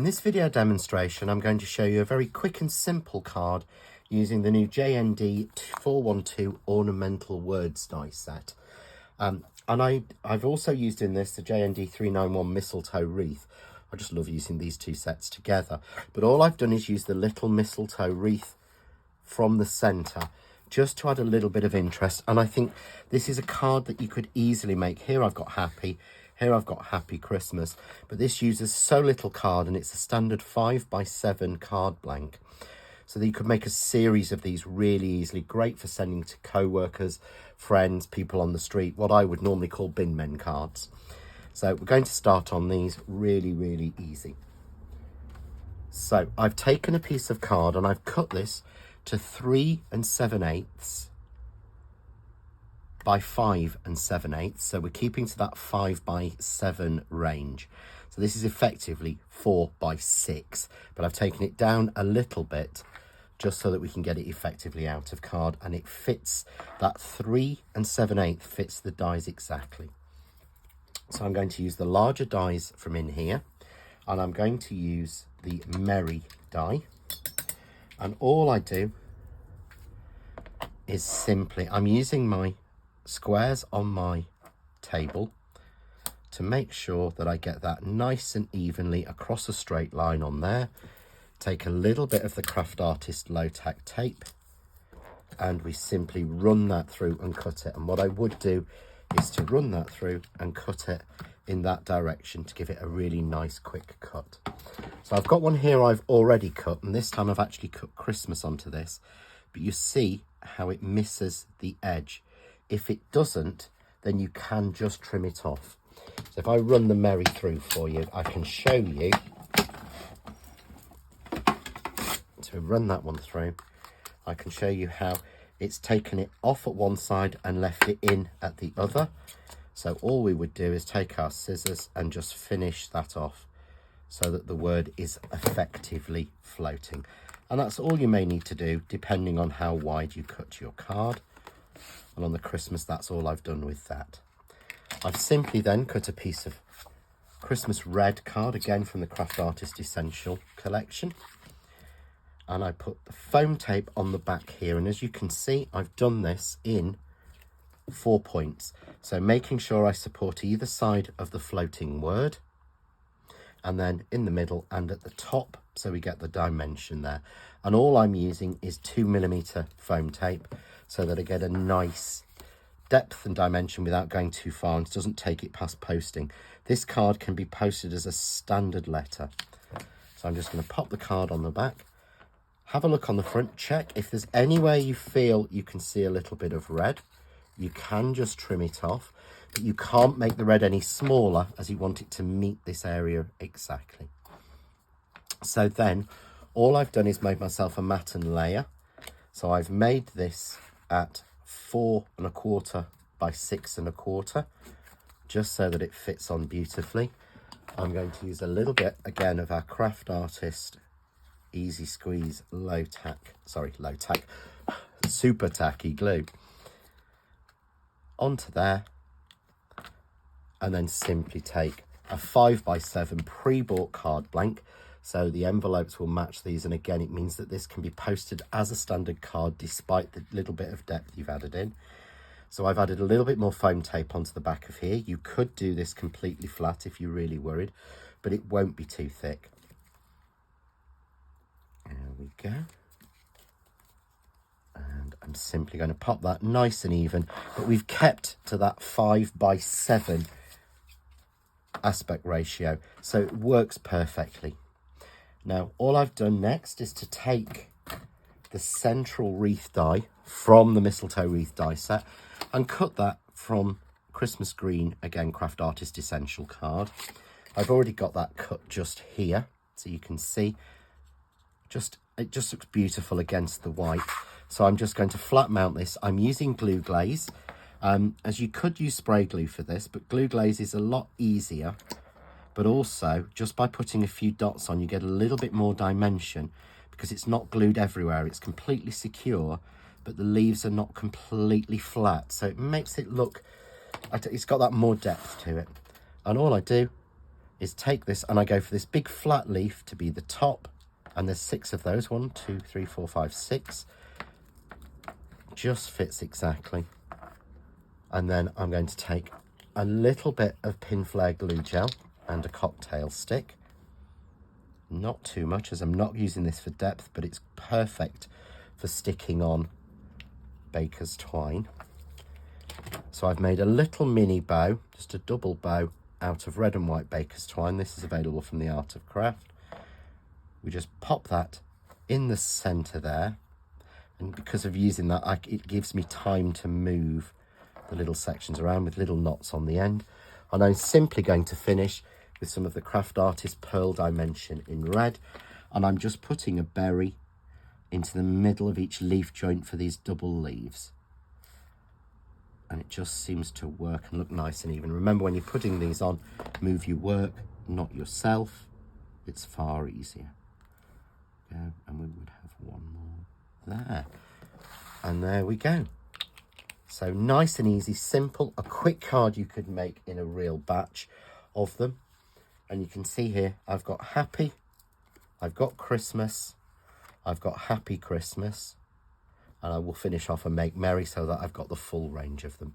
this video demonstration, I'm going to show you a very quick and simple card using the new JND412 Ornamental Words die set. And I've also used in this the JND391 Mistletoe Wreath. I just love using these two sets together. But all I've done is use the little mistletoe wreath from the centre just to add a little bit of interest. And I think this is a card that you could easily make. Here I've got happy. Here I've got Happy Christmas, but this uses so little card and it's a standard 5x7 card blank. So that you could make a series of these really easily, great for sending to co-workers, friends, people on the street, what I would normally call bin men cards. So we're going to start on these really, really easy. So I've taken a piece of card and I've cut this to 3 7/8 by 5 7/8, so we're keeping to that 5x7 range. So this is effectively 4x6, but I've taken it down a little bit just so that we can get it effectively out of card, and it fits that 3 7/8 fits the dies exactly. So I'm going to use the larger dies from in here, and I'm going to use the Merry die, and all I do is simply, I'm using my squares on my table to make sure that I get that nice and evenly across a straight line on there. Take a little bit of the Craft Artist low tack tape and we simply run that through and cut it. And what I would do is to run that through and cut it in that direction to give it a really nice quick cut. So I've got one here I've already cut, and this time I've actually cut Christmas onto this, but you see how it misses the edge. If it doesn't, then you can just trim it off. So if I run the Merry through for you, I can show you. So run that one through. I can show you how it's taken it off at one side and left it in at the other. So all we would do is take our scissors and just finish that off so that the word is effectively floating. And that's all you may need to do depending on how wide you cut your card. And on the Christmas, that's all I've done with that. I've simply then cut a piece of Christmas red card, again from the Craft Artist Essential collection. And I put the foam tape on the back here. And as you can see, I've done this in 4 points. So making sure I support either side of the floating word. And then in the middle and at the top, so we get the dimension there. And all I'm using is 2mm foam tape, so that I get a nice depth and dimension without going too far, and it doesn't take it past posting. This card can be posted as a standard letter. So I'm just going to pop the card on the back, have a look on the front, check if there's anywhere you feel you can see a little bit of red. You can just trim it off, but you can't make the red any smaller as you want it to meet this area exactly. So then all I've done is made myself a matten layer. So I've made this at 4 1/4 by 6 1/4, just so that it fits on beautifully. I'm going to use a little bit again of our Craft Artist Easy Squeeze super tacky glue onto there, and then simply take a 5x7 pre-bought card blank. So the envelopes will match these, and again it means that this can be posted as a standard card despite the little bit of depth you've added in. So I've added a little bit more foam tape onto the back of here. You could do this completely flat if you're really worried, but it won't be too thick. There we go. And I'm simply going to pop that nice and even, but we've kept to that 5x7 aspect ratio, so it works perfectly. Now, all I've done next is to take the central wreath die from the Mistletoe Wreath die set and cut that from Christmas Green, again, Craft Artist Essential card. I've already got that cut just here, so you can see it just looks beautiful against the white. So I'm just going to flat mount this. I'm using glue glaze, as you could use spray glue for this, but glue glaze is a lot easier. But also, just by putting a few dots on, you get a little bit more dimension because it's not glued everywhere. It's completely secure, but the leaves are not completely flat. So it makes it look, it's got that more depth to it. And all I do is take this and I go for this big flat leaf to be the top, and there's 6 of those. 1, 2, 3, 4, 5, 6. Just fits exactly. And then I'm going to take a little bit of pin flare glue gel and a cocktail stick. Not too much, as I'm not using this for depth, but it's perfect for sticking on baker's twine. So I've made a little mini bow, just a double bow out of red and white baker's twine. This is available from the Art of Craft. We just pop that in the center there, and because of using that, it gives me time to move the little sections around with little knots on the end. And I'm simply going to finish with some of the Craft Artist Pearl Dimension in red, and I'm just putting a berry into the middle of each leaf joint for these double leaves, and it just seems to work and look nice and even. Remember, when you're putting these on, move your work, not yourself. It's far easier. Go, and we would have one more there, and there we go. So nice and easy, simple, a quick card you could make in a real batch of them. And you can see here, I've got happy, I've got Christmas, I've got happy Christmas, and I will finish off and make merry so that I've got the full range of them.